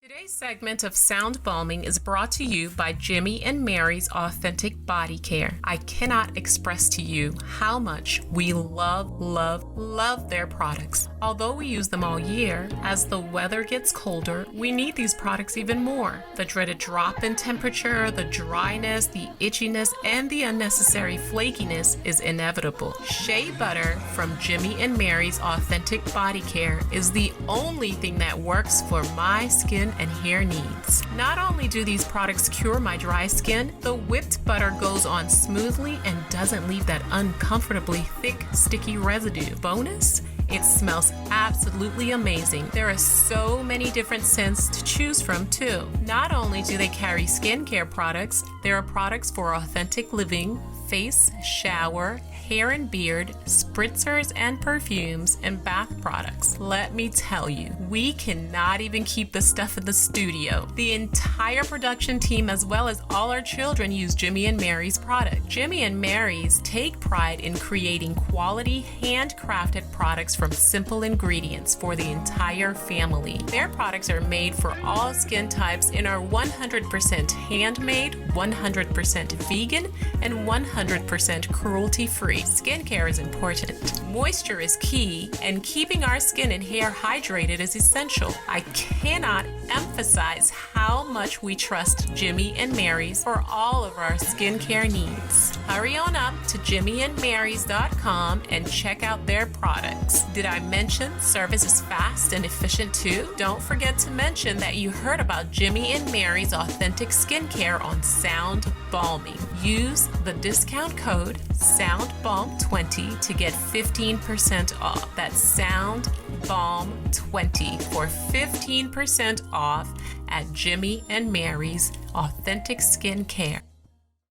Today's segment of Sound Balming is brought to you by Jimmy and Mary's Authentic Body Care. I cannot express to you how much we love their products. Although we use them all year, as the weather gets colder, we need these products even more. The dreaded drop in temperature, the dryness, the itchiness, and the unnecessary flakiness is inevitable. Shea butter from Jimmy and Mary's Authentic Body Care is the only thing that works for my skin and hair needs. Not only do these products cure my dry skin, the whipped butter goes on smoothly and doesn't leave that uncomfortably thick, sticky residue. Bonus? It smells absolutely amazing. There are so many different scents to choose from too. Not only do they carry skincare products, there are products for authentic living, face, shower, hair and beard, spritzers and perfumes, and bath products. Let me tell you, we cannot even keep the stuff in the studio. The entire production team, as well as all our children, use Jimmy and Mary's product. Jimmy and Mary's take pride in creating quality, handcrafted products from simple ingredients for the entire family. Their products are made for all skin types and are 100% handmade, 100% vegan, and 100% cruelty-free. Skincare is important. Moisture is key, and keeping our skin and hair hydrated is essential. I cannot emphasize how much we trust Jimmy and Mary's for all of our skincare needs. Hurry on up to jimmyandmarys.com and check out their products. Did I mention service is fast and efficient too? Don't forget to mention that you heard about Jimmy and Mary's Authentic Skincare on Sound Balming. Use the discount code SOUNDBALM20 to get 15% off. That's SOUNDBALM20 for 15% off at Jimmy and Mary's Authentic Skincare.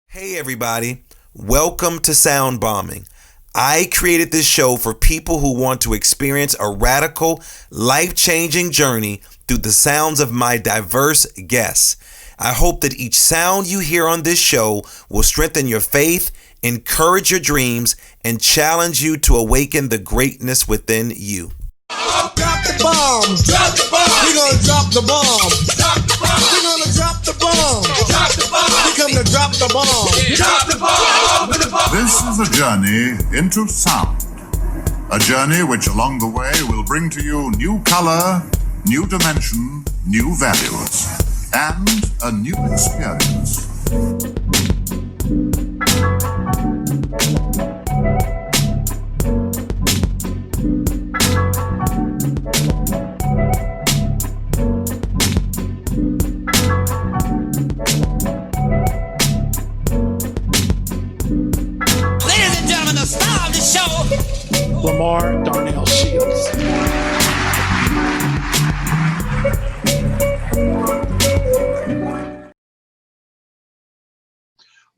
Hey everybody, welcome to Sound Bombing. I created this show for people who want to experience a radical, life-changing journey through the sounds of my diverse guests. I hope that each sound you hear on this show will strengthen your faith, encourage your dreams, and challenge you to awaken the greatness within you. Drop the bombs. Drop the bomb. We're gonna drop the bomb. Drop the bomb. We're gonna drop the bomb. Drop the bomb. We come to drop the bomb. Drop the bomb. This is a journey into sound. A journey which along the way will bring to you new color, new dimension, new values, and a new experience. Ladies and gentlemen, the star of the show, Lamar Darnell Shields.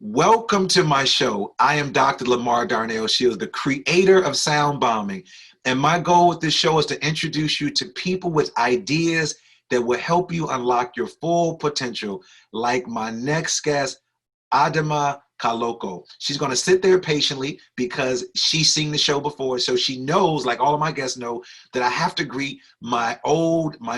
Welcome to my show. I am Dr. Lamar Darnell Shields, the creator of Sound Bombing. And my goal with this show is to introduce you to people with ideas that will help you unlock your full potential, like my next guest, Adama Kalokoh. She's going to sit there patiently because she's seen the show before, so she knows, like all of my guests know, that I have to greet my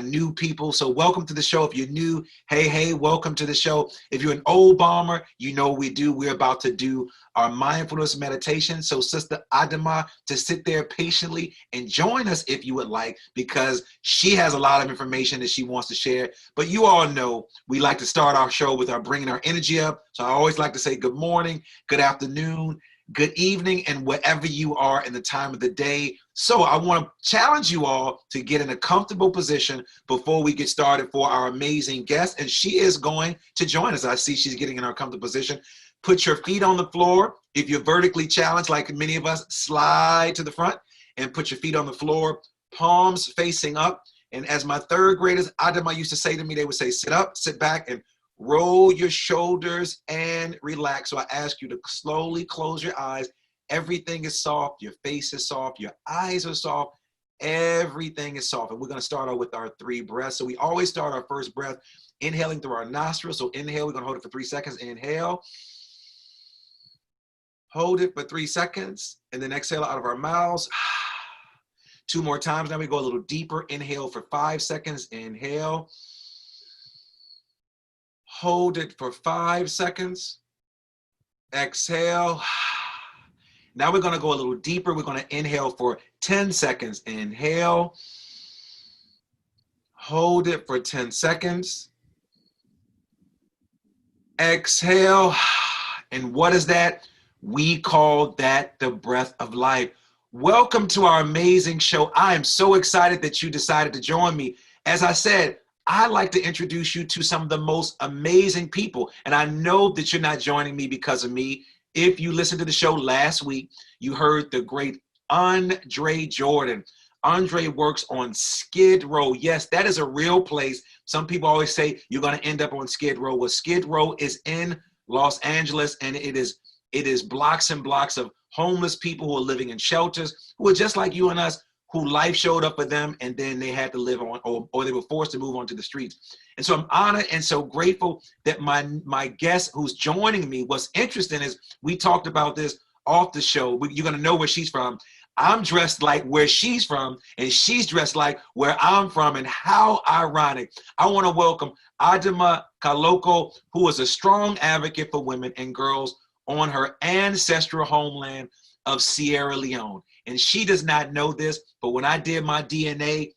new people. So welcome to the show. If you're new, hey, welcome to the show. If you're an old bomber, you know what we do. We're about to do our mindfulness meditation. So Sister Adama, to sit there patiently and join us if you would like, because she has a lot of information that she wants to share. But you all know we like to start our show with our bringing our energy up. So I always like to say good morning, good afternoon, good evening, and wherever you are in the time of the day. So I want to challenge you all to get in a comfortable position before we get started for our amazing guest. And she is going to join us. I see she's getting in our comfortable position. Put your feet on the floor. If you're vertically challenged, like many of us, slide to the front and put your feet on the floor, palms facing up. And as my third graders, Adama, used to say to me, they would say, sit up, sit back, and roll your shoulders and relax. So I ask you to slowly close your eyes. Everything is soft. Your face is soft. Your eyes are soft. Everything is soft. And we're going to start out with our 3 breaths. So we always start our first breath inhaling through our nostrils. So inhale, we're going to hold it for 3 seconds. Inhale. Hold it for 3 seconds. And then exhale out of our mouths. 2 more times. Now we go a little deeper. Inhale for 5 seconds. Inhale. Hold it for 5 seconds. Exhale. Now we're going to go a little deeper. We're going to inhale for 10 seconds. Inhale. Hold it for 10 seconds. Exhale. And what is that? We call that the breath of life. Welcome to our amazing show. I am so excited that you decided to join me. As I said, I'd like to introduce you to some of the most amazing people. And I know that you're not joining me because of me. If you listened to the show last week, you heard the great Andre Jordan. Andre works on Skid Row. Yes, that is a real place. Some people always say you're going to end up on Skid Row. Well, Skid Row is in Los Angeles, and it is blocks and blocks of homeless people who are living in shelters, who are just like you and us, who life showed up for them, and then they had to live on, or they were forced to move onto the streets. And so I'm honored and so grateful that my guest who's joining me, what's interesting is we talked about this off the show. You're going to know where she's from. I'm dressed like where she's from, and she's dressed like where I'm from, and how ironic. I want to welcome Adama Kalokoh, who is a strong advocate for women and girls on her ancestral homeland of Sierra Leone. And she does not know this, but when I did my DNA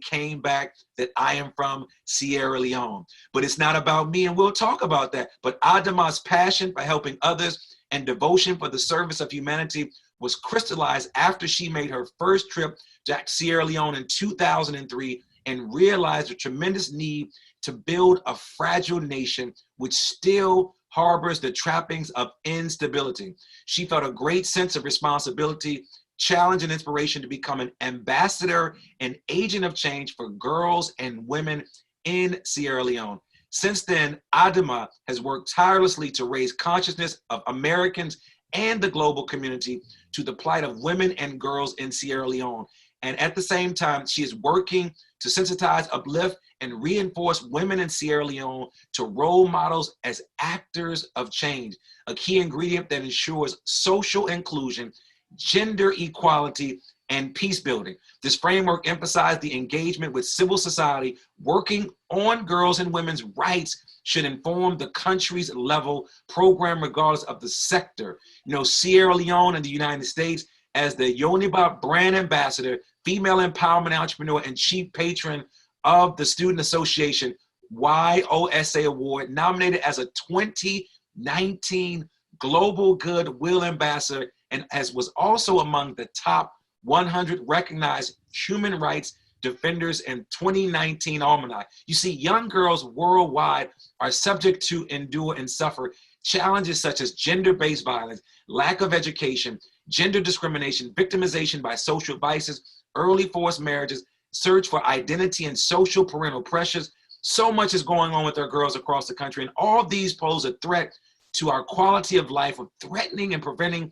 came back that I am from Sierra Leone. But it's not about me, and we'll talk about that. But Adama's passion for helping others and devotion for the service of humanity was crystallized after she made her first trip to Sierra Leone in 2003 and realized the tremendous need to build a fragile nation which still harbors the trappings of instability. She felt a great sense of responsibility, challenge, and inspiration to become an ambassador and agent of change for girls and women in Sierra Leone. Since then, Adama has worked tirelessly to raise consciousness of Americans and the global community to the plight of women and girls in Sierra Leone. And at the same time, she is working to sensitize, uplift, and reinforce women in Sierra Leone to role models as actors of change, a key ingredient that ensures social inclusion, gender equality, and peace building. This framework emphasized the engagement with civil society. Working on girls and women's rights should inform the country's level program regardless of the sector. You know, Sierra Leone and the United States, as the Yoniba brand ambassador, female empowerment entrepreneur, and chief patron of the Student Association YOSA Award, nominated as a 2019 Global Goodwill Ambassador, and as was also among the top 100 recognized human rights defenders in 2019 Almanac. You see, young girls worldwide are subject to endure and suffer challenges such as gender-based violence, lack of education, gender discrimination, victimization by social vices, early forced marriages, search for identity, and social parental pressures. So much is going on with our girls across the country, and all of these pose a threat to our quality of life, of threatening and preventing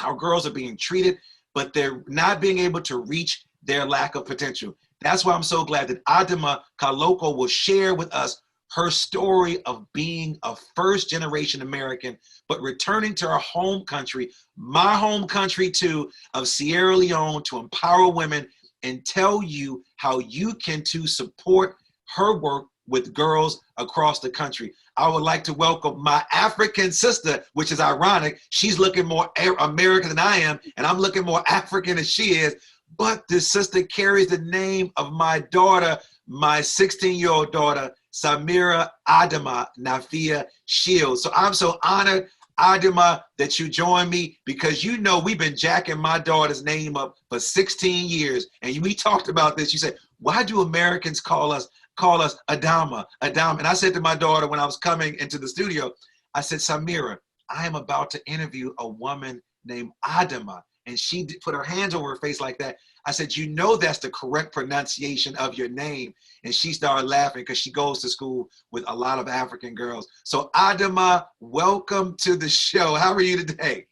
our girls are being treated, but they're not being able to reach their lack of potential. That's why I'm so glad that Adama Kalokoh will share with us her story of being a first-generation American, but returning to her home country, my home country too, of Sierra Leone, to empower women and tell you how you can too support her work with girls across the country. I would like to welcome my African sister, which is ironic. She's looking more American than I am, and I'm looking more African than she is. But this sister carries the name of my daughter, my 16-year-old daughter, Samira Adama Nafia Shields. So I'm so honored, Adama, that you joined me, because you know we've been jacking my daughter's name up for 16 years. And we talked about this. You said, why do Americans call us Adama? And I said to my daughter when I was coming into the studio, I said, Samira, I am about to interview a woman named Adama. And she put her hands over her face like that. I said, you know that's the correct pronunciation of your name. And she started laughing because she goes to school with a lot of African girls. So Adama, welcome to the show. How are you today?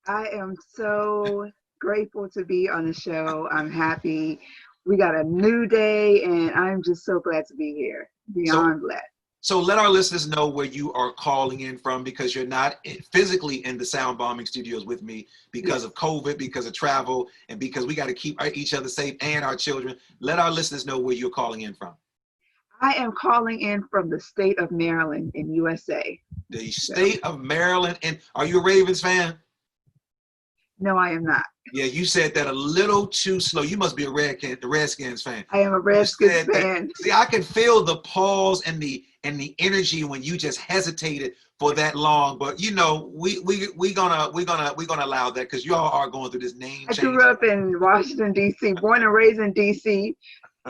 I am so grateful to be on the show. I'm happy. We got a new day, and I'm just so glad to be here. Beyond glad. So let our listeners know where you are calling in from, because you're not physically in the Sound Bombing studios with me because of COVID, because of travel, and because we got to keep each other safe and our children. Let our listeners know where you're calling in from. I am calling in from the state of Maryland in USA. The state of Maryland. And are you a Ravens fan? No, I am not. Yeah, you said that a little too slow. You must be a Redskins fan. I am a Redskins fan. See, I can feel the pause and the energy when you just hesitated for that long. But you know, we're gonna allow that because y'all are going through this name change. I grew up in Washington D.C., born and raised in D.C.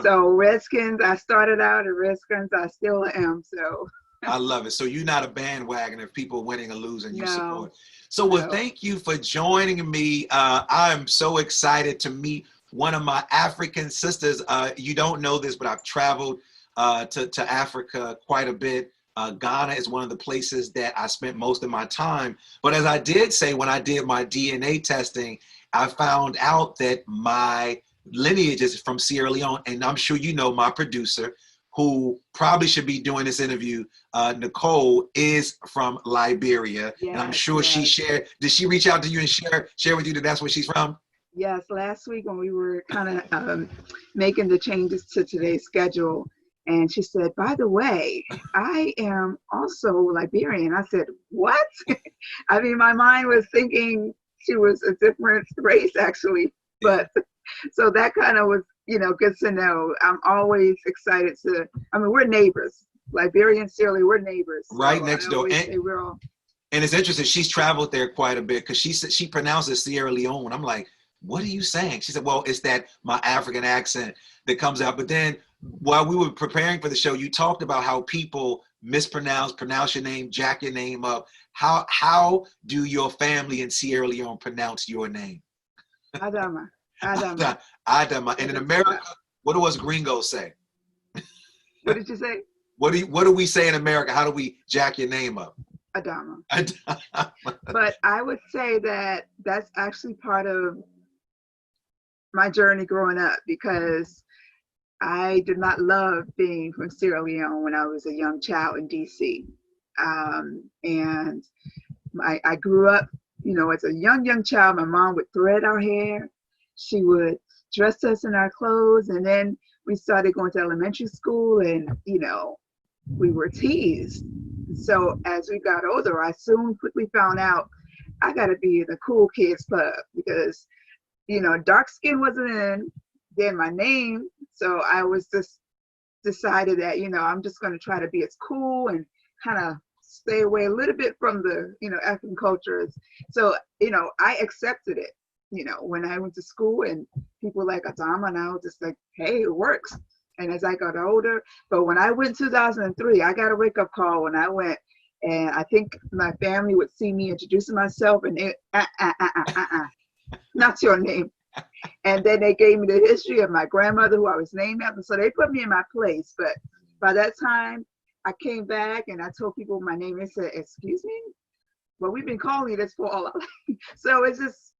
So Redskins, I started out at Redskins. I still am. So I love it. So you're not a bandwagon if people winning or losing, you No. support. So well, thank you for joining me. I am so excited to meet one of my African sisters. You don't know this, but I've traveled to Africa quite a bit. Ghana is one of the places that I spent most of my time. But as I did say, when I did my DNA testing, I found out that my lineage is from Sierra Leone. And I'm sure you know my producer, who probably should be doing this interview, Nicole, is from Liberia. Yes, and I'm sure she shared, did she reach out to you and share with you that that's where she's from? yes, last week when we were kind of making the changes to today's schedule, and she said, by the way, I am also Liberian. I said, what? I mean, my mind was thinking she was a different race, actually. But so that kind of was, you know, good to know. I'm always excited I mean, we're neighbors. Liberia and Sierra Leone, we're neighbors. Right next door. And it's interesting, she's traveled there quite a bit because she pronounces Sierra Leone. I'm like, what are you saying? She said, well, it's that my African accent that comes out. But then while we were preparing for the show, you talked about how people pronounce your name, jack your name up. How do your family in Sierra Leone pronounce your name? Adama. Adama. And in America, what do us gringos say? What did you say? What do we say in America? How do we jack your name up? Adama. But I would say that that's actually part of my journey growing up, because I did not love being from Sierra Leone when I was a young child in DC. And I grew up, you know, as a young child. My mom would thread our hair. She would dress us in our clothes. And then we started going to elementary school, and, you know, we were teased. So as we got older, I soon quickly found out I got to be in the cool kids club, because, you know, dark skin wasn't in, then my name. So I was just decided that, you know, I'm just going to try to be as cool and kind of stay away a little bit from the, you know, African cultures. So, you know, I accepted it, you know, when I went to school, and people were like Adama, and I was just like, hey, it works. And as I got older, but when I went 2003, I got a wake-up call when I went, and I think my family would see me introducing myself, and they, not your name. And then they gave me the history of my grandmother, who I was named after, so they put me in my place. But by that time, I came back and I told people my name. They said, excuse me? Well, we've been calling you this for all our life. So it's just,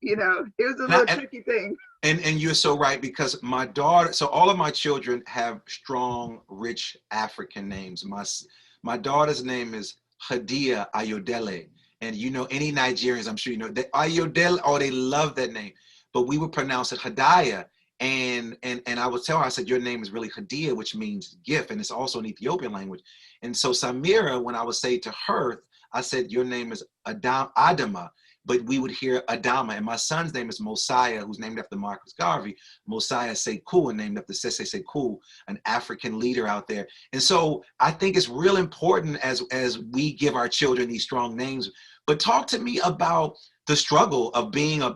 you know, it was a little tricky thing. And you're so right, because my daughter, so all of my children have strong, rich African names. My daughter's name is Hadia Ayodele. And you know, any Nigerians, I'm sure you know, that Ayodele, oh, they love that name. But we would pronounce it Hadaya. And I would tell her, I said, your name is really Hadia, which means gift. And it's also an Ethiopian language. And so Samira, when I would say to her, I said, your name is Adama. But we would hear Adama. And my son's name is Mosiah, who's named after Marcus Garvey. Mosiah Sekou, and named after Sese Sekou, an African leader out there. And so I think it's real important as we give our children these strong names. But talk to me about the struggle of being a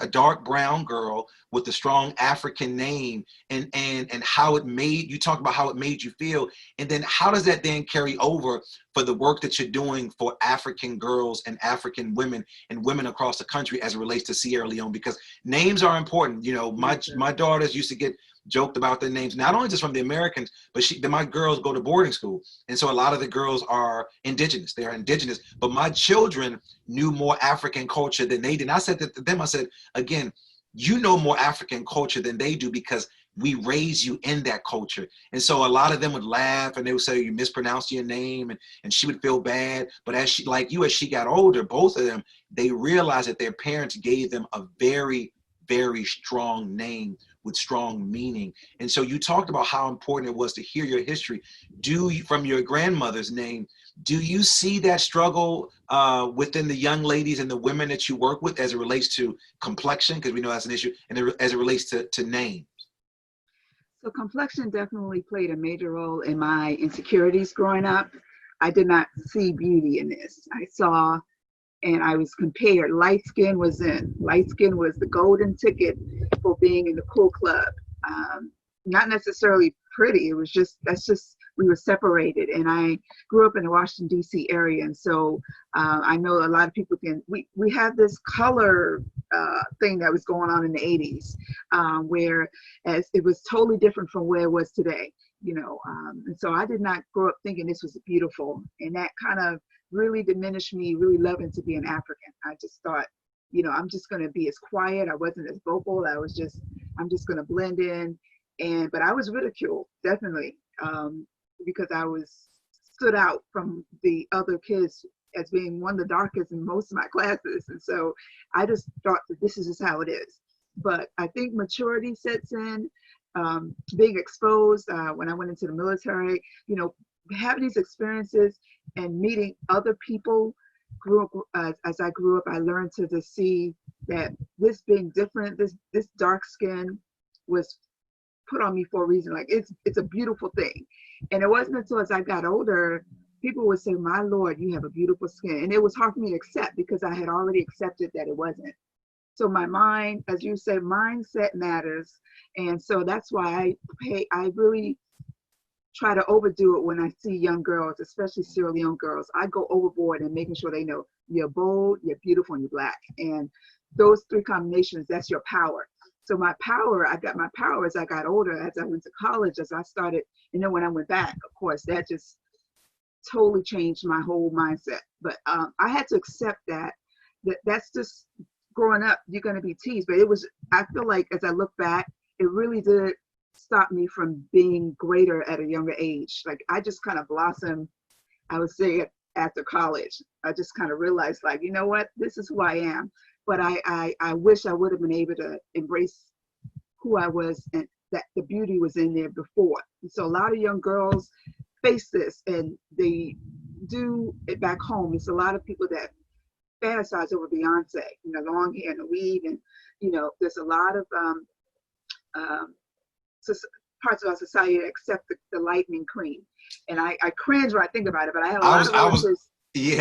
dark brown girl with a strong African name, and how it made you talk about how it made you feel. And then how does that then carry over for the work that you're doing for African girls and African women and women across the country as it relates to Sierra Leone? Because names are important. You know, my daughters used to get joked about their names, not only just from the Americans, but my girls go to boarding school. And so a lot of the girls are indigenous. They are indigenous, but my children knew more African culture than they did. And I said that to them, I said, again, you know more African culture than they do, because we raise you in that culture. And so a lot of them would laugh, and they would say, you mispronounced your name, and she would feel bad. But as she got older, both of them, they realized that their parents gave them a very very strong name with strong meaning. And so you talked about how important it was to hear your history. From your grandmother's name, do you see that struggle within the young ladies and the women that you work with as it relates to complexion? Because we know that's an issue, and as it relates to name. So complexion definitely played a major role in my insecurities growing up. I did not see beauty in this. I saw, and I was compared. Light skin was the golden ticket for being in the cool club. Not necessarily pretty. It was just, we were separated. And I grew up in the Washington, D.C. area. And so I know a lot of people we have this color thing that was going on in the 80s, where as it was totally different from where it was today, and so I did not grow up thinking this was beautiful. And that kind of really diminished me really loving to be an African. I just thought, I'm just going to be as quiet. I wasn't as vocal. I'm just going to blend in. But I was ridiculed, definitely, because I stood out from the other kids as being one of the darkest in most of my classes. And so I just thought that this is just how it is. But I think maturity sets in, being exposed when I went into the military, having these experiences and meeting other people. As I grew up, I learned to just see that this being different, this dark skin was put on me for a reason. Like it's a beautiful thing. And it wasn't until as I got older, people would say, "My Lord, you have a beautiful skin." And it was hard for me to accept because I had already accepted that it wasn't. So my mind, as you say, mindset matters. And so that's why I really try to overdo it when I see young girls, especially Sierra Leone girls. I go overboard in making sure they know you're bold, you're beautiful, and you're Black. And those three combinations, that's your power. So I got my power as I got older, as I went to college, as I started, and then when I went back, of course, that just totally changed my whole mindset. But I had to accept that's just growing up, you're going to be teased. But I feel like as I look back, it really did stop me from being greater at a younger age. Like I just kind of blossomed, I would say, after college. I just kind of realized, like, you know what, this is who I am. But I wish I would have been able to embrace who I was and that the beauty was in there before. And so a lot of young girls face this and they do it back home. It's a lot of people that fantasize over Beyonce, long hair and a weave. And, there's a lot of parts of our society that accept the lightening cream. And I cringe when I think about it, but I had a lot of relatives.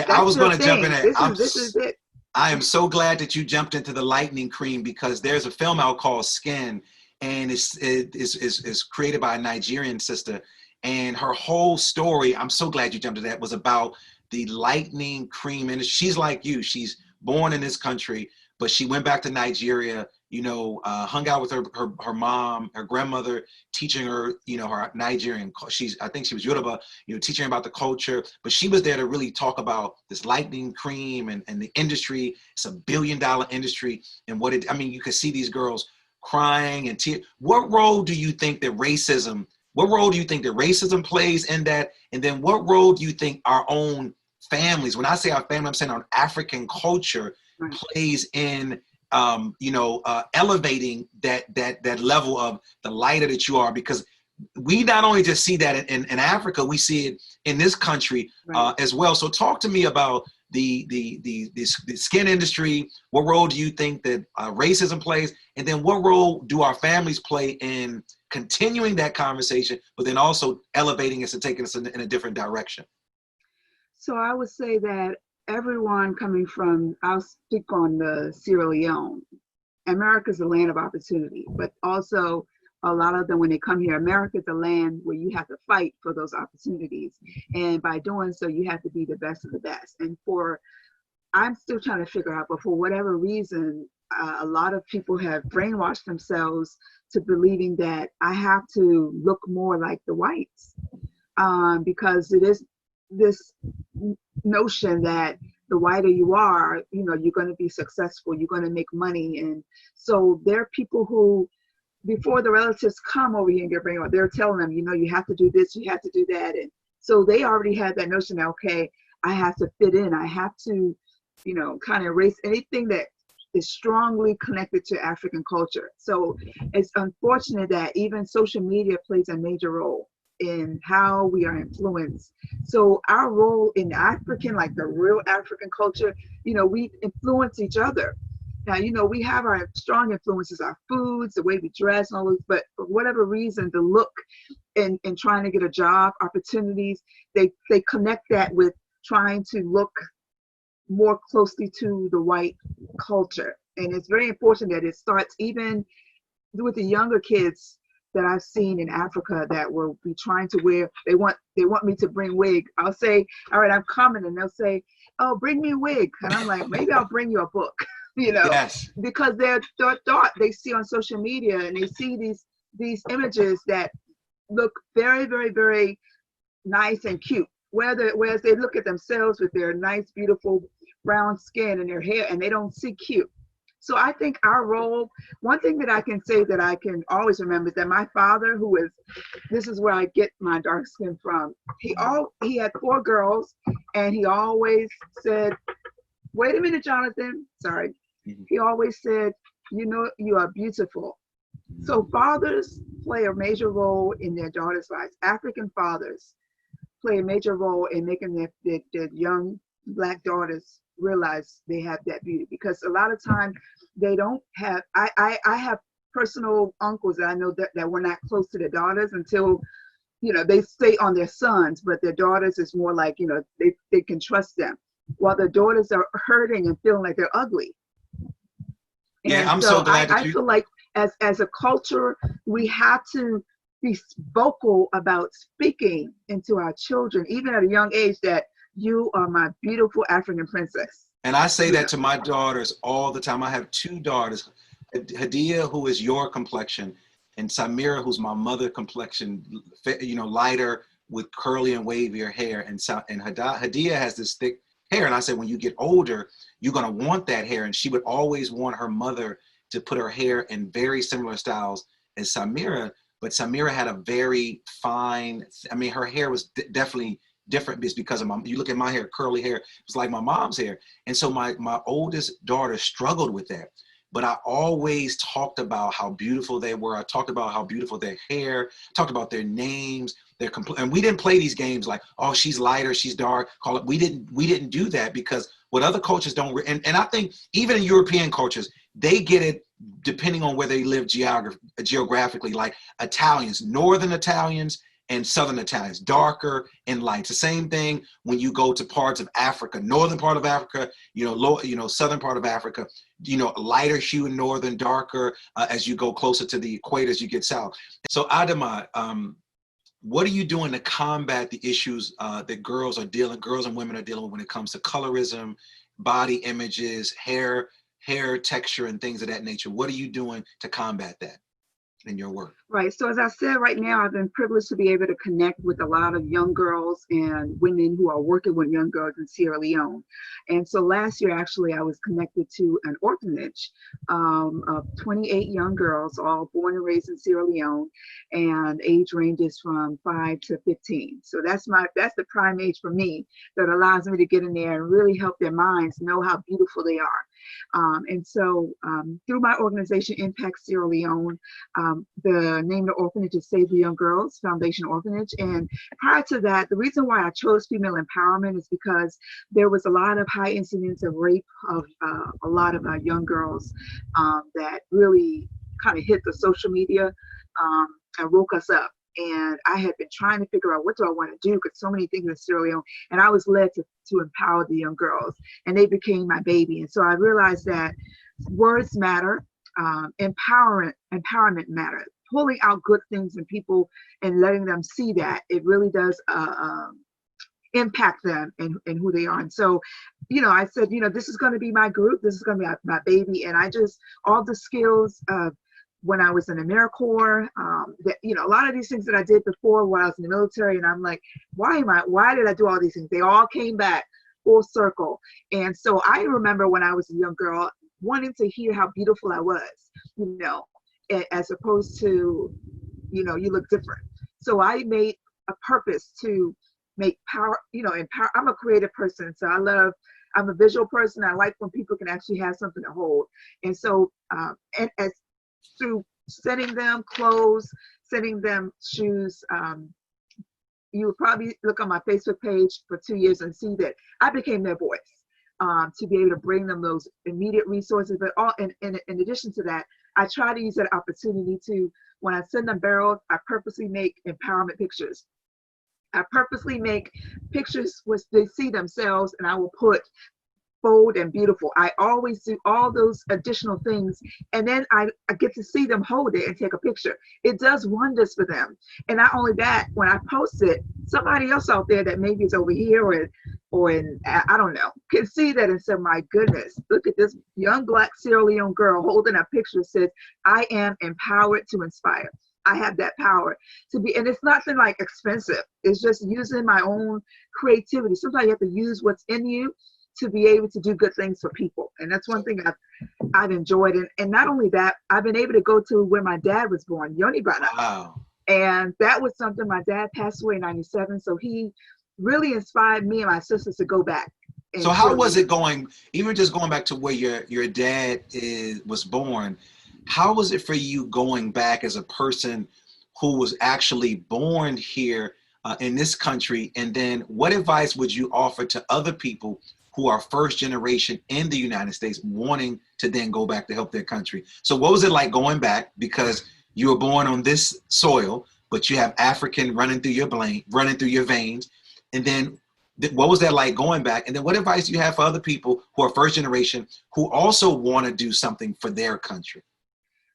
I was going to jump in there. This is it. I am so glad that you jumped into the lightning cream because there's a film out called Skin, and it's created by a Nigerian sister, and her whole story, I'm so glad you jumped into that, was about the lightning cream. And she's like you, she's born in this country, but she went back to Nigeria, hung out with her mom, her grandmother, teaching her, her Nigerian, I think she was Yoruba, teaching her about the culture, but she was there to really talk about this lightning cream and the industry. It's $1 billion industry. And you could see these girls crying and tears. What role do you think that racism plays in that? And then what role do you think our own families, when I say our family, I'm saying our African culture, plays in elevating that level of the lighter that you are? Because we not only just see that in Africa, we see it in this country as well. So talk to me about the skin industry. What role do you think that racism plays? And then what role do our families play in continuing that conversation, but then also elevating us and taking us in a different direction? So I would say that everyone coming from, I'll speak on the Sierra Leone. America's a land of opportunity, but also a lot of them, when they come here, America's a land where you have to fight for those opportunities. And by doing so, you have to be the best of the best. And I'm still trying to figure out, but for whatever reason, a lot of people have brainwashed themselves to believing that I have to look more like the whites, because it is this notion that the whiter you are, you're going to be successful, you're going to make money. And so there are people who, before the relatives come over here and get brainwashed, they're telling them, you have to do this, you have to do that. And so they already had that notion that, okay, I have to fit in, I have to, kind of erase anything that is strongly connected to African culture. So it's unfortunate that even social media plays a major role in how we are influenced. So our role in African, like the real African culture, we influence each other. Now, we have our strong influences, our foods, the way we dress, and all those, but for whatever reason, the look and trying to get a job, opportunities, they connect that with trying to look more closely to the white culture. And it's very important that it starts even with the younger kids that I've seen in Africa that will be trying to wear, they want me to bring wig. I'll say, all right, I'm coming, and they'll say, oh, bring me a wig. And I'm like, maybe I'll bring you a book, Yes. because they're thought they see on social media, and they see these images that look very, very, very nice and cute. Whereas they look at themselves with their nice, beautiful brown skin and their hair, and they don't see cute. So I think our role, one thing that I can say that I can always remember is that my father, this is where I get my dark skin from. He had 4 girls, and he always said, wait a minute, Jonathan, sorry. He always said, you are beautiful. So fathers play a major role in their daughters' lives. African fathers play a major role in making their young Black daughters realize they have that beauty, because a lot of times they don't have, I have personal uncles that I know that were not close to their daughters until, they stay on their sons, but their daughters is more like, they can trust them, while their daughters are hurting and feeling like they're ugly. Yeah, and I'm so glad that I feel like as a culture, we have to be vocal about speaking into our children, even at a young age, that you are my beautiful African princess. And I say that to my daughters all the time. I have 2 daughters, Hadia, who is your complexion, and Samira, who's my mother complexion, lighter with curly and wavier hair. And Hadia has this thick hair. And I said, when you get older, you're going to want that hair. And she would always want her mother to put her hair in very similar styles as Samira. But Samira had a very fine, her hair was definitely different because of you look at my hair, curly hair, it's like my mom's hair. And so my oldest daughter struggled with that. But I always talked about how beautiful they were. I talked about how beautiful their hair, talked about their names, and we didn't play these games like, oh, she's lighter, she's dark, call it. We didn't do that, because what other cultures don't, and I think even in European cultures, they get it depending on where they live geographically, like Italians, northern Italians and southern Italians, darker and light. It's the same thing when you go to parts of Africa, northern part of Africa, southern part of Africa, lighter hue in northern, darker as you go closer to the equator as you get south. So Adama, what are you doing to combat the issues that girls and women are dealing with when it comes to colorism, body images, hair texture, and things of that nature? What are you doing to combat that in your work? Right. So as I said, right now, I've been privileged to be able to connect with a lot of young girls and women who are working with young girls in Sierra Leone. And so last year, actually, I was connected to an orphanage of 28 young girls, all born and raised in Sierra Leone, and age ranges from 5 to 15. So that's the prime age for me that allows me to get in there and really help their minds know how beautiful they are. And so through my organization, Impact Sierra Leone, the name of the orphanage is Save the Young Girls Foundation Orphanage. And prior to that, the reason why I chose female empowerment is because there was a lot of high incidence of rape of a lot of young girls that really kind of hit the social media and woke us up. And I had been trying to figure out, what do I want to do? Because so many things in Sierra Leone, and I was led to empower the young girls, and they became my baby. And so I realized that words matter, empowerment matters. Pulling out good things in people and letting them see that it really does impact them and who they are. And so, I said, this is going to be my group. This is going to be my baby. And all the skills when I was in the AmeriCorps, a lot of these things that I did before when I was in the military, and I'm like, why did I do all these things? They all came back full circle. And so I remember when I was a young girl wanting to hear how beautiful I was, as opposed to, you look different. So I made a purpose to make power, empower. I'm a creative person, so I'm a visual person. I like when people can actually have something to hold. And so, and as through sending them clothes, sending them shoes, you would probably look on my Facebook page for 2 years and see that I became their voice, to be able to bring them those immediate resources. But in addition to that, I try to use that opportunity to, when I send them barrels, I purposely make empowerment pictures. I purposely make pictures where they see themselves, and I will put bold and beautiful. I always do all those additional things, and then I get to see them hold it and take a picture. It does wonders for them. And not only that, when I post it, somebody else out there that maybe is over here or in, I don't know, can see that and say, my goodness, look at this young Black Sierra Leone girl holding a picture that says, I am empowered to inspire. I have that power to be, and it's nothing like expensive. It's just using my own creativity. Sometimes you have to use what's in you to be able to do good things for people. And that's one thing I've enjoyed. And not only that, I've been able to go to where my dad was born, Yonibana. Wow. And that was something, my dad passed away in 97. So he really inspired me and my sisters to go back. So how was it going, even just going back to where your dad was born, how was it for you going back as a person who was actually born here in this country? And then what advice would you offer to other people who are first generation in the United States wanting to then go back to help their country? So what was it like going back, because you were born on this soil, but you have African running through your veins? And then what was that like going back? And then what advice do you have for other people who are first generation who also want to do something for their country?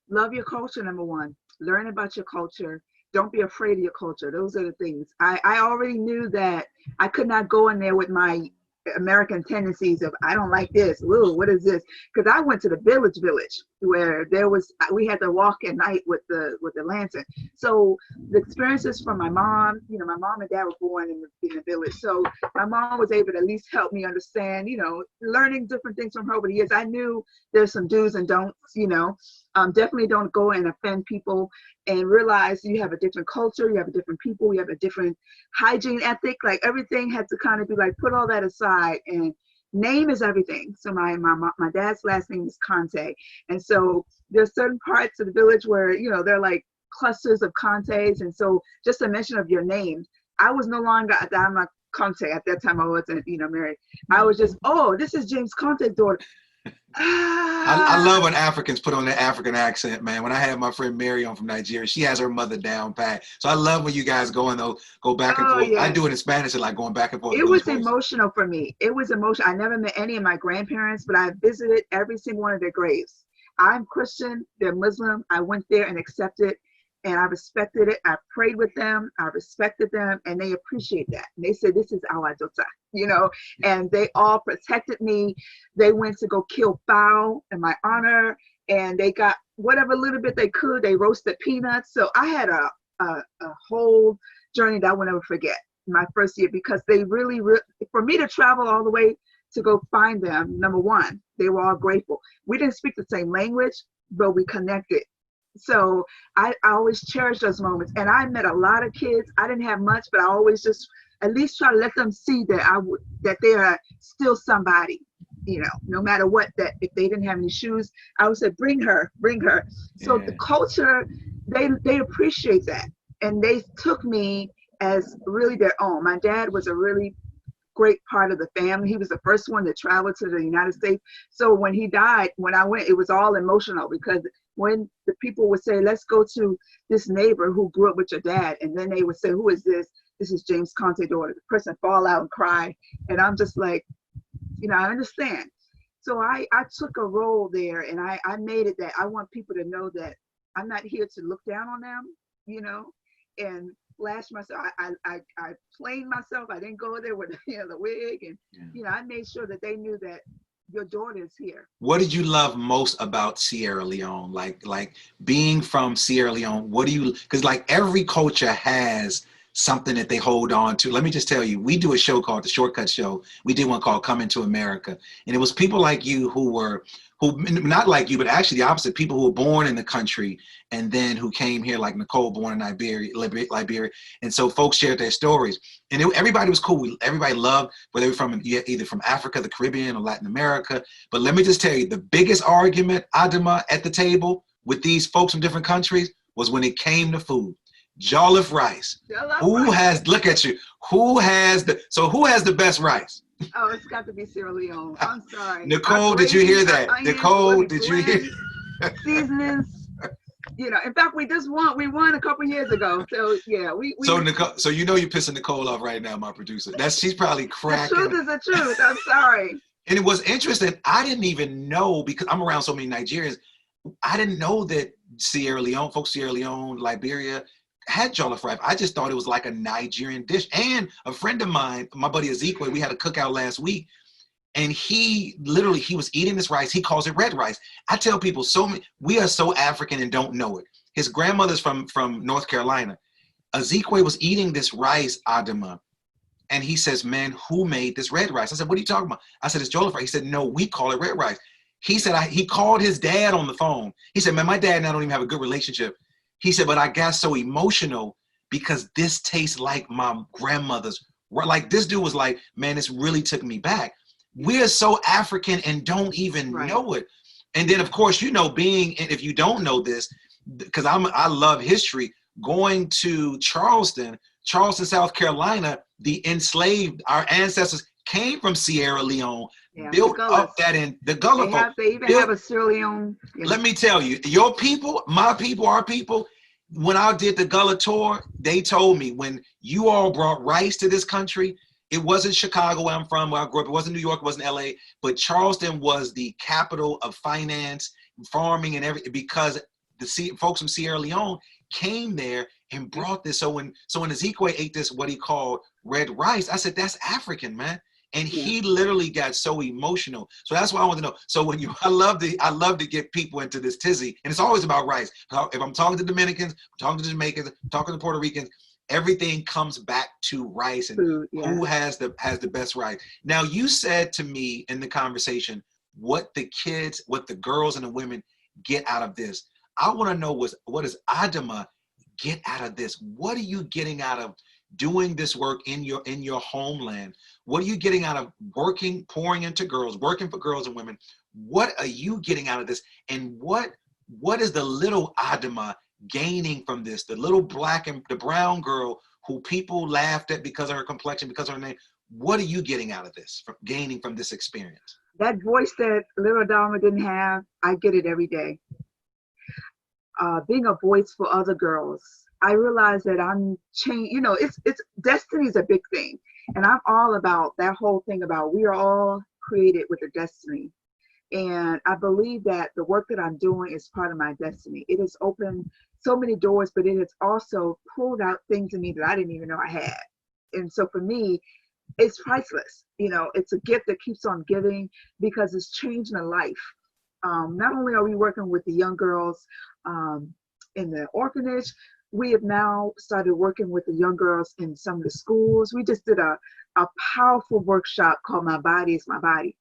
Love your culture, number one. Learn about your culture. Don't be afraid of your culture. Those are the things. I already knew that I could not go in there with my American tendencies of, I don't like this. Ooh, what is this? Because I went to the village where we had to walk at night with the lantern. So the experiences from my mom, my mom and dad were born in the village. So my mom was able to at least help me understand, learning different things from her over the years. I knew there's some do's and don'ts, definitely don't go and offend people, and realize you have a different culture, you have a different people, you have a different hygiene ethic. Like everything had to kind of be like, put all that aside, and name is everything. So my dad's last name is Conte. And so there's certain parts of the village where, they're like clusters of Contes. And so just a mention of your name, I was no longer Adama Conte. At that time I wasn't, married. I was just, oh, this is James Conte's daughter. I love when Africans put on their African accent, man. When I had my friend Mary on from Nigeria, she has her mother down pat. So I love when you guys go back and forth. Yeah. I do it in Spanish, and like going back and forth. It was emotional for me. It was emotional. I never met any of my grandparents, but I visited every single one of their graves. I'm Christian, they're Muslim. I went there and accepted, and I respected it. I prayed with them, I respected them, and they appreciate that. And they said, this is our daughter, and they all protected me. They went to go kill fowl in my honor, and they got whatever little bit they could. They roasted peanuts. So I had a whole journey that I will never forget my first year, because they really, for me to travel all the way to go find them, number one, they were all grateful. We didn't speak the same language, but we connected. So I always cherish those moments. And I met a lot of kids. I didn't have much, but I always just at least try to let them see that they are still somebody, no matter what, that if they didn't have any shoes, I would say, bring her. So the culture, they appreciate that. And they took me as really their own. My dad was a really great part of the family. He was the first one to travel to the United States. So when he died, when I went, it was all emotional, because when the people would say, let's go to this neighbor who grew up with your dad, and then they would say, who is this? This is James Conte's daughter. The person fall out and cry. And I'm just like, I understand. So I took a role there, and I made it that I want people to know that I'm not here to look down on them, and flash myself. I planed myself. I didn't go there with the wig, and I made sure that they knew that your daughter is here. What did you love most about Sierra Leone? Like being from Sierra Leone, because like every culture has something that they hold on to. Let me just tell you, we do a show called The Shortcut Show. We did one called Coming to America. And it was people like you who not like you, but actually the opposite, people who were born in the country and then who came here, like Nicole, born in Liberia. And so folks shared their stories. And everybody was cool. Everybody loved, whether they were from either from Africa, the Caribbean, or Latin America. But let me just tell you, the biggest argument, Adama, at the table with these folks from different countries was when it came to food. Jollof rice. Look at you. Who has the best rice? Oh, it's got to be Sierra Leone. I'm sorry. Nicole, did you hear that? Nicole, did you hear? Seasonings. In fact, we won a couple years ago. So yeah, So Nicole, so you're pissing Nicole off right now, my producer. She's probably cracking. The truth is the truth. I'm sorry. And it was interesting. I didn't even know, because I'm around so many Nigerians. I didn't know that Sierra Leone, Liberia, had jollof rice. I just thought it was like a Nigerian dish. And a friend of mine, my buddy Ezekwe, we had a cookout last week, and he was eating this rice. He calls it red rice. I tell people, we are so African and don't know it. His grandmother's from North Carolina. Ezekwe was eating this rice, Adama, and he says, man, who made this red rice? I said, what are you talking about? I said, it's jollof rice. He said, no, we call it red rice. He said, he called his dad on the phone. He said, man, my dad and I don't even have a good relationship. He said, but I got so emotional because this tastes like my grandmother's. Like, this dude was like, man, this really took me back. We're so African and don't even know it. And then, of course, if you don't know this, because I love history, going to Charleston, South Carolina, the enslaved, our ancestors came from Sierra Leone, built up that in the Gullah. They even have a Sierra Leone. Let me tell you, your people, my people, our people, when I did the Gullah tour, they told me when you all brought rice to this country, it wasn't Chicago where I'm from, where I grew up, it wasn't New York, it wasn't LA, but Charleston was the capital of finance, farming, and everything, because the folks from Sierra Leone came there and brought this. So when Ezekwe ate this, what he called red rice, I said, that's African, man. And he literally got so emotional. So that's why I want to know. So I love to get people into this tizzy, and it's always about rice. If I'm talking to Dominicans, I'm talking to Jamaicans, I'm talking to Puerto Ricans, everything comes back to rice and food, who has the best rice. Now, you said to me in the conversation what the girls and the women get out of this. I want to know what does Adama get out of this? What are you getting out of doing this work in your homeland? What are you getting out of pouring into girls, working for girls and women? What are you getting out of this? And what is the little Adama gaining from this? The little black and the brown girl who people laughed at because of her complexion, because of her name. What are you getting out of this, gaining from this experience? That voice that little Adama didn't have, I get it every day. Being a voice for other girls, I realize that I'm changing. It's destiny is a big thing, and I'm all about that whole thing about we are all created with a destiny, and I believe that the work that I'm doing is part of my destiny. It has opened so many doors, but it has also pulled out things in me that I didn't even know I had. And so for me, it's priceless. It's a gift that keeps on giving because it's changing a life. Not only are we working with the young girls in the orphanage, we have now started working with the young girls in some of the schools. We just did a powerful workshop called My Body is My Body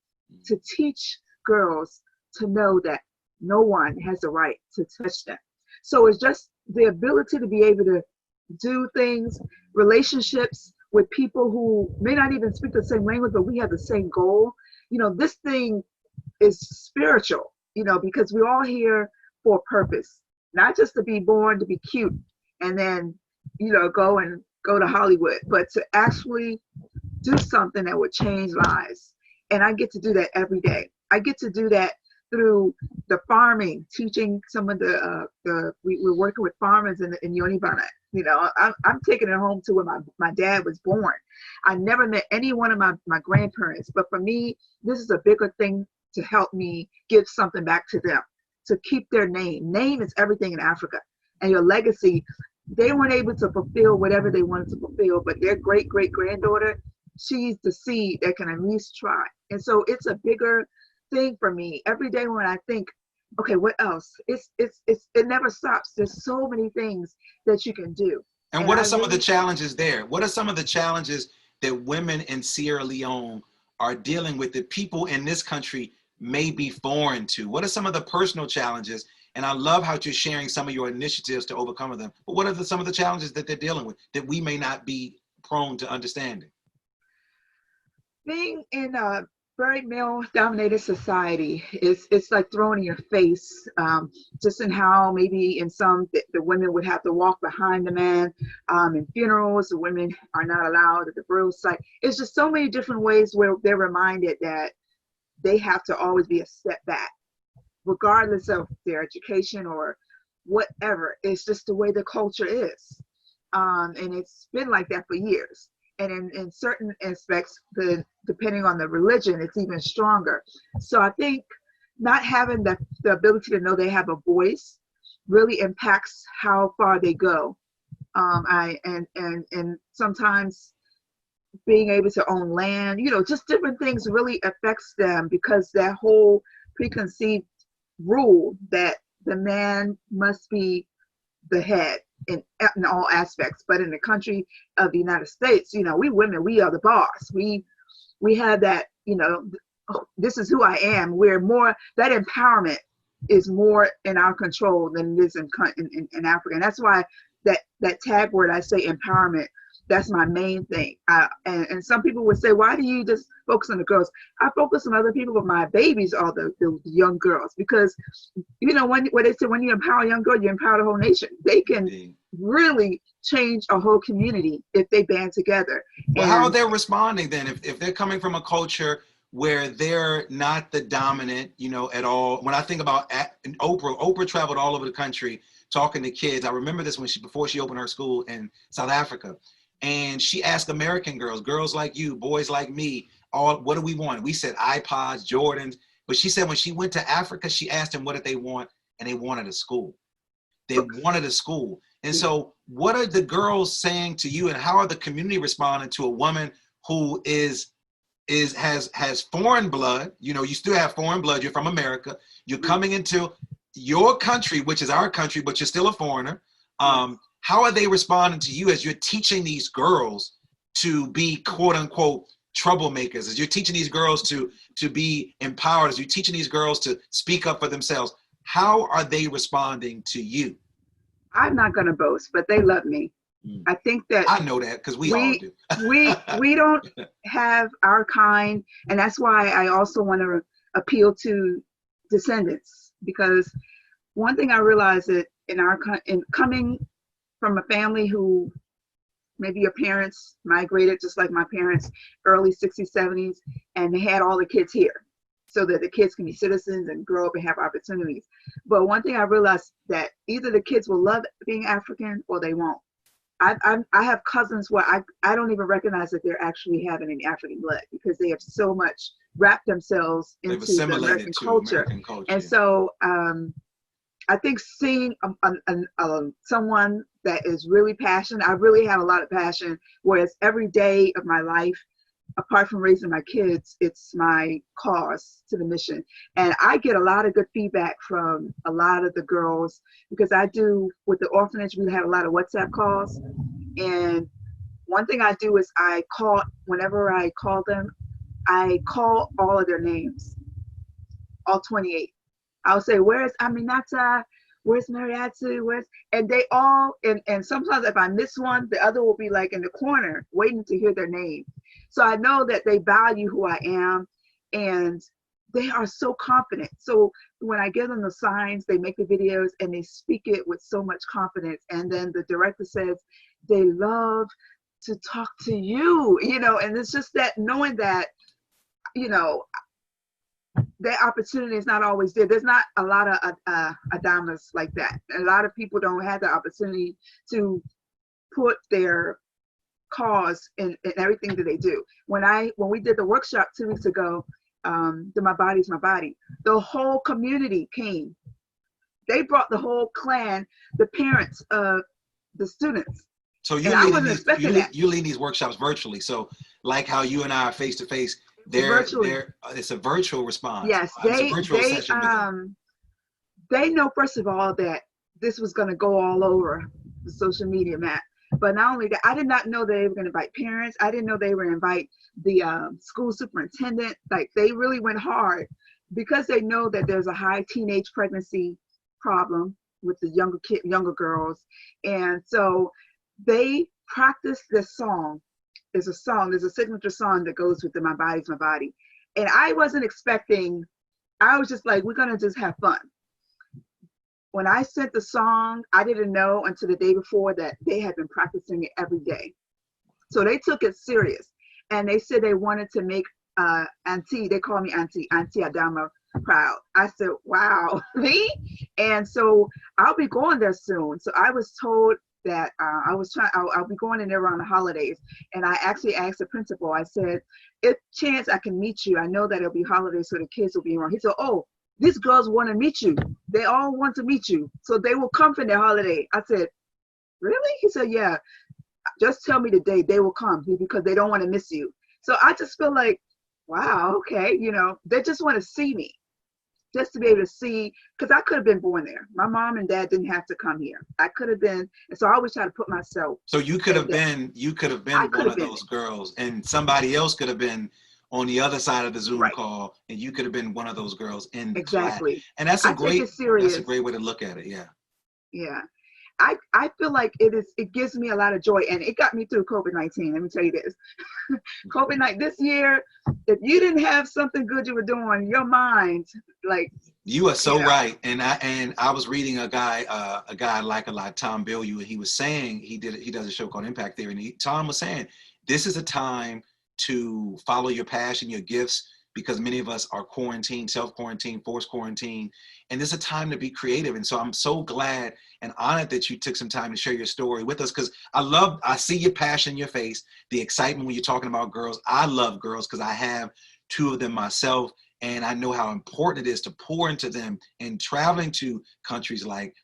to teach girls to know that no one has the right to touch them. So it's just the ability to be able to do things, relationships with people who may not even speak the same language, but we have the same goal. This thing is spiritual, because we're all here for a purpose, not just to be born to be cute and then, go to Hollywood, but to actually do something that would change lives. And I get to do that every day. I get to do that through the farming, teaching some of we're working with farmers in Yonibana. I'm taking it home to where my dad was born. I never met any one of my grandparents, but for me, this is a bigger thing to help me give something back to them, to keep their name. Name is everything in Africa. And your legacy, they weren't able to fulfill whatever they wanted to fulfill, but their great-great-granddaughter, she's the seed that can at least try. And so it's a bigger thing for me. Every day when I think, okay, what else? It never stops. There's so many things that you can do. And what are some of the challenges there? What are some of the challenges that women in Sierra Leone are dealing with that people in this country may be foreign to? What are some of the personal challenges? And I love how you're sharing some of your initiatives to overcome them. But what are some of the challenges that they're dealing with that we may not be prone to understanding? Being in a very male-dominated society, it's like thrown in your face, just in how maybe in some the women would have to walk behind the man. In funerals, the women are not allowed at the burial site. It's just so many different ways where they're reminded that they have to always be a step back, regardless of their education or whatever. It's just the way the culture is, and it's been like that for years. And in certain aspects, depending on the religion, it's even stronger. So I think not having the ability to know they have a voice really impacts how far they go. And sometimes being able to own land, just different things really affects them, because that whole preconceived rule that the man must be the head in all aspects. But in the country of the United States, we women, we are the boss. We have that, this is who I am. We're more, that empowerment is more in our control than it is in Africa. And that's why that tag word, I say empowerment, that's my main thing. And some people would say, why do you just focus on the girls? I focus on other people, but my babies are the young girls, because, when they say when you empower a young girl, you empower the whole nation. They can really change a whole community if they band together. Well, how are they responding then? If they're coming from a culture where they're not the dominant, at all. When I think about Oprah traveled all over the country talking to kids. I remember this before she opened her school in South Africa. And she asked American girls like you, boys like me, what do we want? We said iPods, Jordans. But she said when she went to Africa, she asked them what did they want, and they wanted a school. They wanted a school. And so what are the girls saying to you, and how are the community responding to a woman who has foreign blood? You still have foreign blood. You're from America. You're coming into your country, which is our country, but you're still a foreigner. How are they responding to you as you're teaching these girls to be quote unquote troublemakers, as you're teaching these girls to be empowered, as you're teaching these girls to speak up for themselves? How are they responding to you? I'm not going to boast, but they love me. I think that I know that, because we all do. we don't have our kind, and that's why I also want to appeal to descendants, because one thing I realized that in coming from a family who maybe your parents migrated just like my parents, early 60s, 70s, and they had all the kids here so that the kids can be citizens and grow up and have opportunities. But one thing I realized, that either the kids will love being African or they won't. I have cousins where I don't even recognize that they're actually having any African blood, because they have so much wrapped themselves into the American culture. And so I think seeing someone that is really passionate, I really have a lot of passion, whereas every day of my life, apart from raising my kids, it's my cause to the mission. And I get a lot of good feedback from a lot of the girls, because I do, with the orphanage, we have a lot of WhatsApp calls. And one thing I do is whenever I call them, I call all of their names, all 28. I'll say, where's Aminata? Where's Mariatsu? And they all, and sometimes if I miss one, the other will be like in the corner waiting to hear their name. So I know that they value who I am, and they are so confident. So when I give them the signs, they make the videos and they speak it with so much confidence. And then the director says, they love to talk to you, and it's just that knowing that, that opportunity is not always there. There's not a lot of Adamas like that. A lot of people don't have the opportunity to put their cause in everything that they do. When we did the workshop 2 weeks ago, My Body's My Body, the whole community came. They brought the whole clan, the parents of the students. So you lead these workshops virtually. So like how you and I are face to face, it's a virtual response. Yes, they know, first of all, that this was going to go all over the social media map. But not only that, I did not know they were going to invite parents. I didn't know they were going to invite the school superintendent. Like, they really went hard because they know that there's a high teenage pregnancy problem with the younger girls. And so they practiced this song. There's a signature song that goes with My Body's My Body. And I wasn't expecting, I was just like, we're going to just have fun. When I sent the song, I didn't know until the day before that they had been practicing it every day. So they took it serious. And they said they wanted to make Auntie, they call me Auntie Adama, proud. I said, wow, me? And so I'll be going there soon. So I was told that I'll be going in there around the holidays. And I actually asked the principal, I said, if chance I can meet you, I know that it'll be holidays so the kids will be around. He said, oh, these girls want to meet you. They all want to meet you. So they will come for their holiday. I said, really? He said, yeah, just tell me the day they will come because they don't want to miss you. So I just feel like, wow, okay. You know, they just want to see me, just to be able to see, because I could have been born there. My mom and dad didn't have to come here. I could have been. And so I always try to put myself. So you could have been one of those girls, and somebody else could have been on the other side of the Zoom call, and you could have been one of those girls in the class. And that's a great way to look at it. Yeah. Yeah. I feel like it gives me a lot of joy, and it got me through COVID-19. Let me tell you this. COVID-19 this year, if you didn't have something good you were doing, your mind, like, you are so right. And I was reading a guy I like a lot, Tom Bilyeu, and he was saying he does a show called Impact Theory, and Tom was saying this is a time to follow your passion, your gifts, because many of us are quarantined, self-quarantined, forced quarantine, and this is a time to be creative. And so I'm so glad and honored that you took some time to share your story with us, because I see your passion in your face, the excitement when you're talking about girls. I love girls because I have 2 of them myself, and I know how important it is to pour into them. And traveling to countries like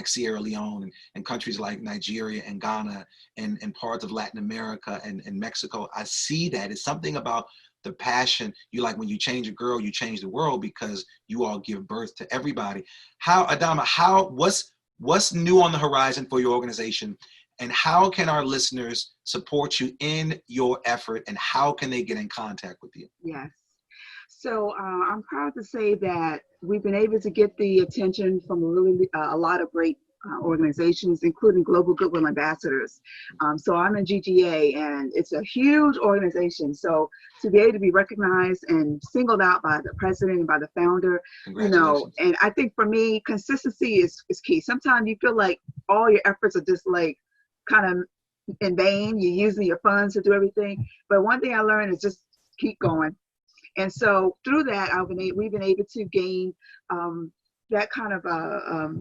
Sierra Leone and countries like Nigeria and Ghana and parts of Latin America and Mexico, I see that it's something about the passion. You like when you change a girl, you change the world, because you all give birth to everybody. Adama, what's new on the horizon for your organization, and how can our listeners support you in your effort, and how can they get in contact with you? Yes. So I'm proud to say that we've been able to get the attention from a lot of great organizations, including Global Goodwill Ambassadors. So I'm in GGA, and it's a huge organization. So to be able to be recognized and singled out by the president and by the founder, you know, and I think for me, consistency is key. Sometimes you feel like all your efforts are just like kind of in vain. You're using your funds to do everything. But one thing I learned is just keep going. And so through that, we've been able to gain that kind of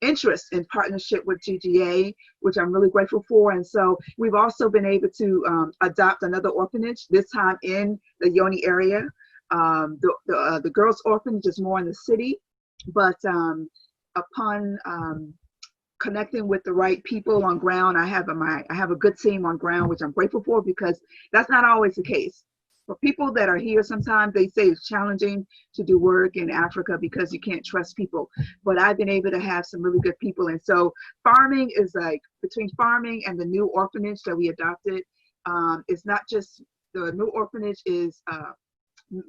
interest in partnership with GGA, which I'm really grateful for. And so we've also been able to adopt another orphanage, this time in the Yoni area. The girls' orphanage is more in the city, but upon connecting with the right people on ground, I have a good team on ground, which I'm grateful for, because that's not always the case. For people that are here, sometimes they say it's challenging to do work in Africa because you can't trust people. But I've been able to have some really good people. And so farming is like, between farming and the new orphanage that we adopted, it's not just, the new orphanage is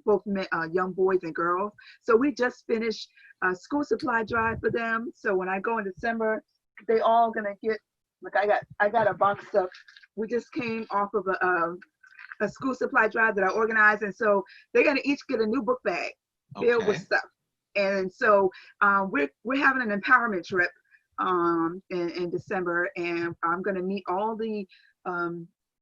both young boys and girls. So we just finished a school supply drive for them. So when I go in December, they all gonna get, like I got a box of, we just came off of a school supply drive that I organized, and so they're gonna each get a new book bag filled with stuff. And so we're having an empowerment trip in December, and I'm gonna meet all the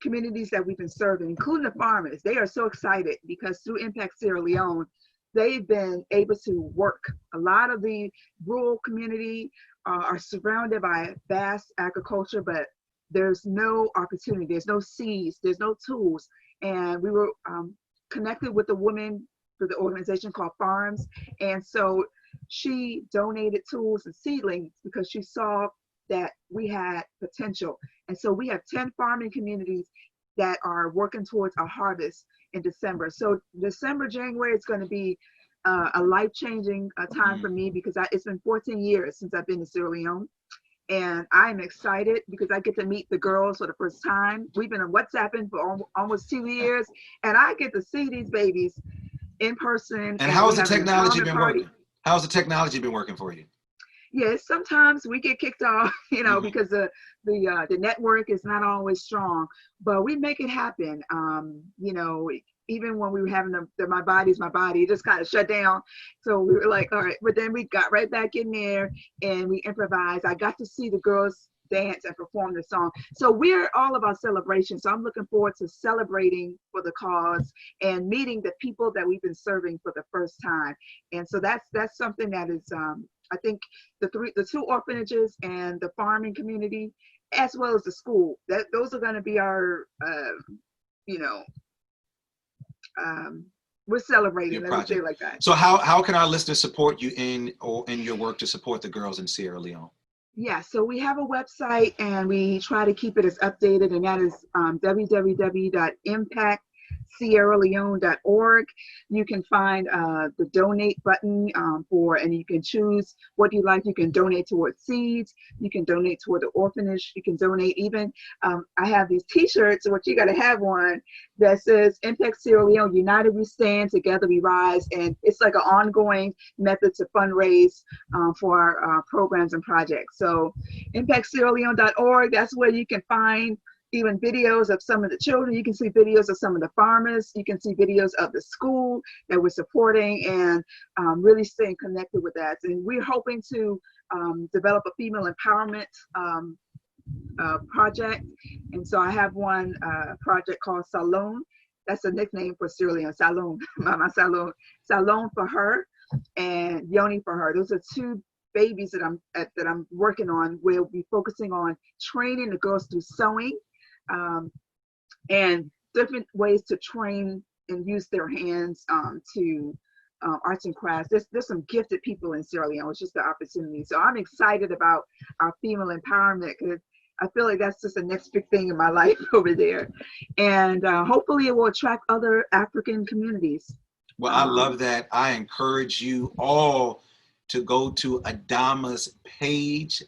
communities that we've been serving, including the farmers. They are so excited because through Impact Sierra Leone, they've been able to work. A lot of the rural community are surrounded by vast agriculture, but there's no opportunity, there's no seeds, there's no tools. And we were connected with a woman through the organization called Farms. And so she donated tools and seedlings because she saw that we had potential. And so we have 10 farming communities that are working towards a harvest in December. So December, January, it's going to be a life-changing time for me, because it's been 14 years since I've been to Sierra Leone. And I'm excited because I get to meet the girls for the first time. We've been on WhatsApping for almost 2 years, and I get to see these babies in person. And how has the have an technology empowerment been party. working? How's the technology been working for you? Yes, sometimes we get kicked off, Mhm. because the network is not always strong, but we make it happen. Even when we were having the my body's my body, it just kind of shut down. So we were like, all right, but then we got right back in there and we improvised. I got to see the girls dance and perform the song. So we're all about celebration. So I'm looking forward to celebrating for the cause and meeting the people that we've been serving for the first time. And so that's something that is, I think the two orphanages and the farming community, as well as the school, those are going to be our, we're celebrating. Let me say it like that. So how can our listeners support you in your work to support the girls in Sierra Leone? Yeah, so we have a website and we try to keep it as updated, and that is www.impactsierraleone.org. You can find the donate button and you can choose what you like. You can donate towards seeds. You can donate toward the orphanage. You can donate even, I have these t-shirts, which you got to have one, that says Impact Sierra Leone, United We Stand, Together We Rise. And it's like an ongoing method to fundraise for our programs and projects. So impactsierraleone.org, that's where you can find even videos of some of the children. You can see videos of some of the farmers. You can see videos of the school that we're supporting, and really staying connected with that. And we're hoping to develop a female empowerment project. And so I have one project called Salon. That's a nickname for Sierra Leone. Salon, Mama Salon. Salon for her and Yoni for her. Those are two babies that I'm working on. We'll be focusing on training the girls through sewing and different ways to train and use their hands to arts and crafts. There's some gifted people in Sierra Leone. It's just the opportunity. So I'm excited about our female empowerment because I feel like that's just the next big thing in my life over there. And hopefully it will attract other African communities. Well, I love that. I encourage you all to go to Adama's page,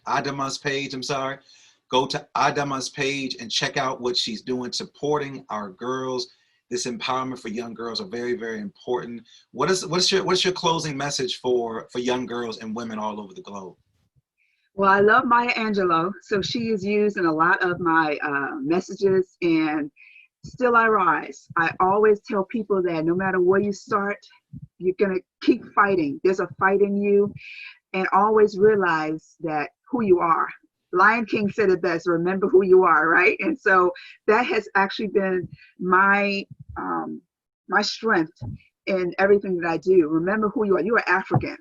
Go to Adama's page and check out what she's doing, supporting our girls. This empowerment for young girls are very, very important. What's your closing message for young girls and women all over the globe? Well, I love Maya Angelou, so she is used in a lot of my messages, and still I rise. I always tell people that no matter where you start, you're gonna keep fighting. There's a fight in you, and always realize that who you are. Lion King said it best, remember who you are, right? And so that has actually been my strength in everything that I do. Remember who you are. You are African,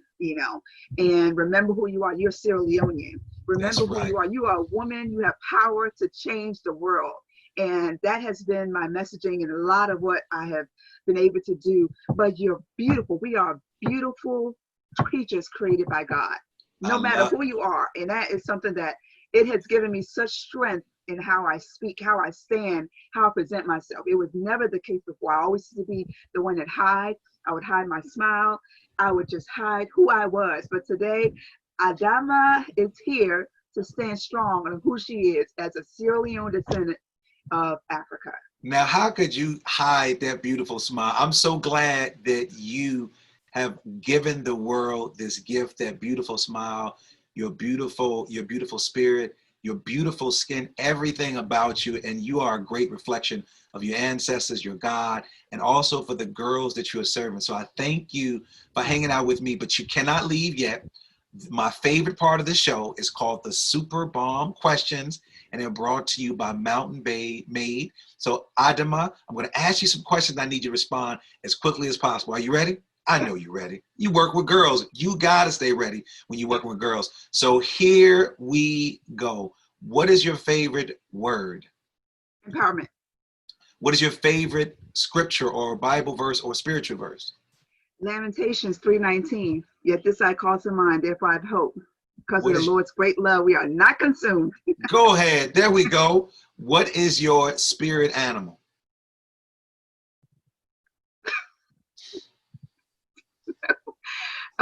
and remember who you are. You're Sierra Leonean. Remember who you are. You are a woman. You have power to change the world. And that has been my messaging and a lot of what I have been able to do. But you're beautiful. We are beautiful creatures created by God, no matter who you are. And that is something that it has given me such strength in how I speak, how I stand, how I present myself. It was never the case before. I always used to be the one that hide. I would hide my smile. I would just hide who I was. But today, Adama is here to stand strong on who she is as a Sierra Leone descendant of Africa. Now, how could you hide that beautiful smile? I'm so glad that you have given the world this gift, that beautiful smile, your beautiful spirit, your beautiful skin, everything about you. And you are a great reflection of your ancestors, your God, and also for the girls that you are serving. So I thank you for hanging out with me, but you cannot leave yet. My favorite part of the show is called the Super Bomb Questions, and they're brought to you by Mountain Made. So Adama, I'm going to ask you some questions. I need you to respond as quickly as possible. Are you ready? I know you're ready. You work with girls. You got to stay ready when you work with girls. So here we go. What is your favorite word? Empowerment. What is your favorite scripture or Bible verse or spiritual verse? Lamentations 3:19. Yet this I call to mind, therefore I have hope. Because of the Lord's great love, we are not consumed. Go ahead. There we go. What is your spirit animal?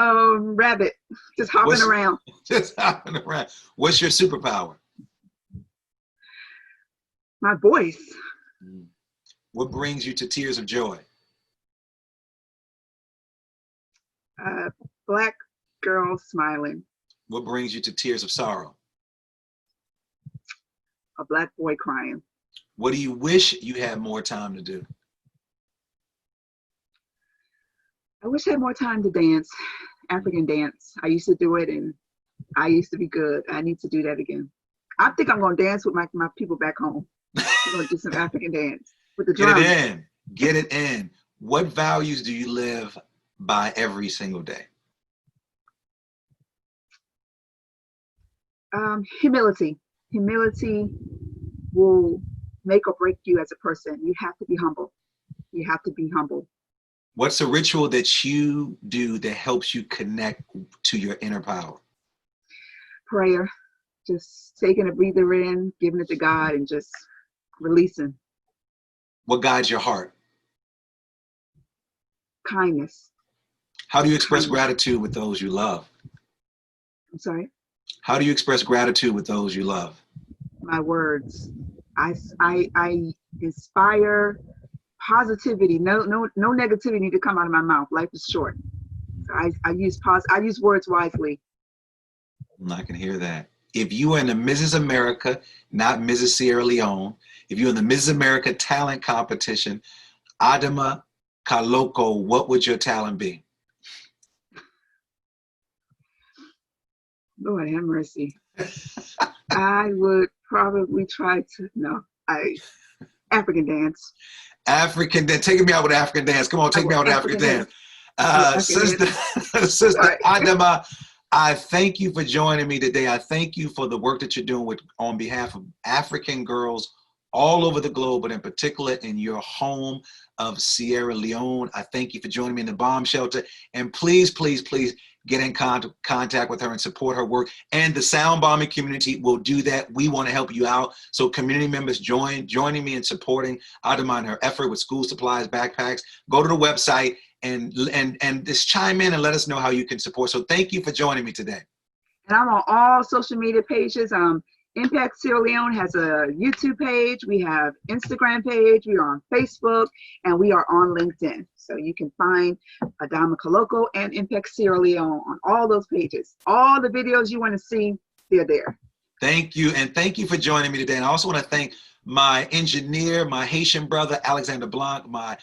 Rabbit, just hopping around. Just hopping around. What's your superpower? My voice. What brings you to tears of joy? Black girl smiling. What brings you to tears of sorrow? A black boy crying. What do you wish you had more time to do? I wish I had more time to dance, African dance. I used to do it and I used to be good. I need to do that again. I think I'm going to dance with my people back home. I'm going to do some African dance with the drums. Get it in. Get it in. What values do you live by every single day? Humility. Humility will make or break you as a person. You have to be humble. You have to be humble. What's a ritual that you do that helps you connect to your inner power? Prayer. Just taking a breather in, giving it to God, and just releasing. What guides your heart? Kindness. How do you express gratitude with those you love? I'm sorry? How do you express gratitude with those you love? My words. I inspire positivity. No negativity need to come out of my mouth. Life is short. So I use words wisely. I can hear that. If you were in the Mrs. America, not Mrs. Sierra Leone, if you're in the Mrs. America talent competition, Adama Kalokoh, what would your talent be? Lord have mercy. I would probably try to, African dance. African dance. Taking me out with African dance. Come on, take me out with African dance. Sister Adama, I thank you for joining me today. I thank you for the work that you're doing on behalf of African girls all over the globe, but in particular in your home of Sierra Leone. I thank you for joining me in the bomb shelter. And please, please, please get in contact with her and support her work. And the sound bombing community will do that. We want to help you out. So community members joining me in supporting Adama and her effort with school supplies, backpacks. Go to the website and just chime in and let us know how you can support. So thank you for joining me today. And I'm on all social media pages. Impact Sierra Leone has a YouTube page. We have Instagram page. We are on Facebook, and we are on LinkedIn. So you can find Adama Kalokoh and Impact Sierra Leone on all those pages. All the videos you want to see, they're there. Thank you, and thank you for joining me today. And I also want to thank my engineer, my Haitian brother, Alexander Blanc, my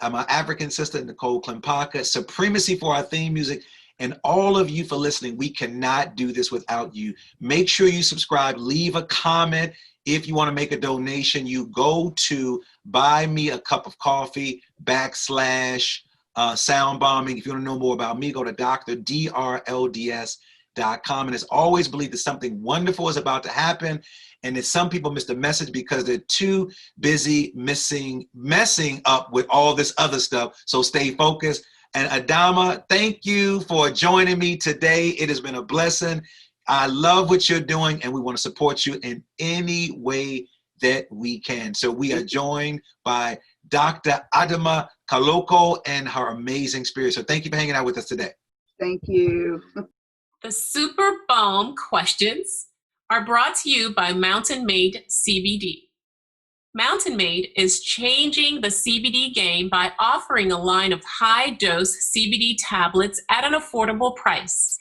African sister, Nicole Klimpaka, Supremacy for our theme music, and all of you for listening. We cannot do this without you. Make sure you subscribe, leave a comment. If you want to make a donation, you go to Buy Me a Cup of Coffee / sound bombing. If you want to know more about me, go to drlds.com. And it's always believed that something wonderful is about to happen. And that some people miss the message because they're too busy messing up with all this other stuff. So stay focused. And Adama, thank you for joining me today. It has been a blessing. I love what you're doing, and we want to support you in any way that we can. So we are joined by Dr. Adama Kalokoh and her amazing spirit. So thank you for hanging out with us today. Thank you. The Super Balm questions are brought to you by Mountain Made CBD. Mountain Made is changing the CBD game by offering a line of high-dose CBD tablets at an affordable price.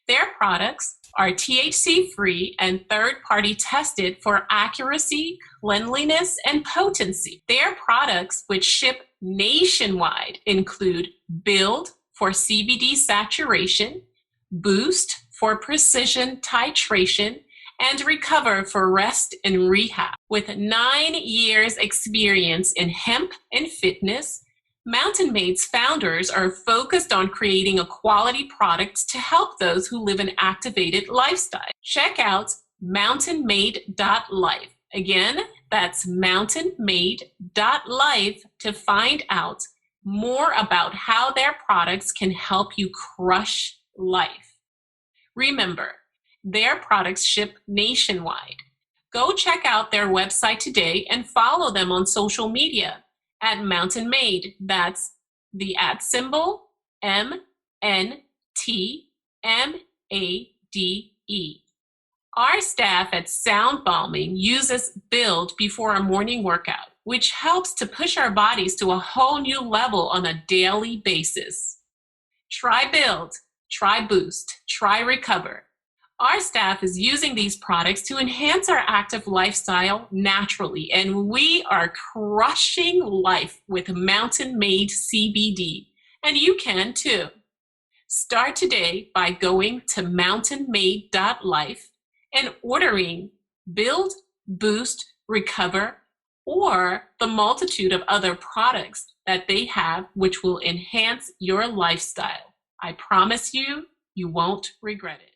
Their products are THC-free and third-party tested for accuracy, cleanliness, and potency. Their products, which ship nationwide, include Build for CBD saturation, Boost for precision titration, and Recover for rest and rehab. With 9 years experience in hemp and fitness, Mountain Made's founders are focused on creating a quality product to help those who live an activated lifestyle. Check out mountainmade.life. Again, that's mountainmade.life to find out more about how their products can help you crush life. Remember, their products ship nationwide. Go check out their website today and follow them on social media at Mountain Made. That's the @ MNMADE. Our staff at Sound Balming uses Build before a morning workout, which helps to push our bodies to a whole new level on a daily basis. Try Build, try Boost, try Recover. Our staff is using these products to enhance our active lifestyle naturally, and we are crushing life with mountain-made CBD, and you can too. Start today by going to mountainmade.life and ordering Build, Boost, Recover, or the multitude of other products that they have which will enhance your lifestyle. I promise you, you won't regret it.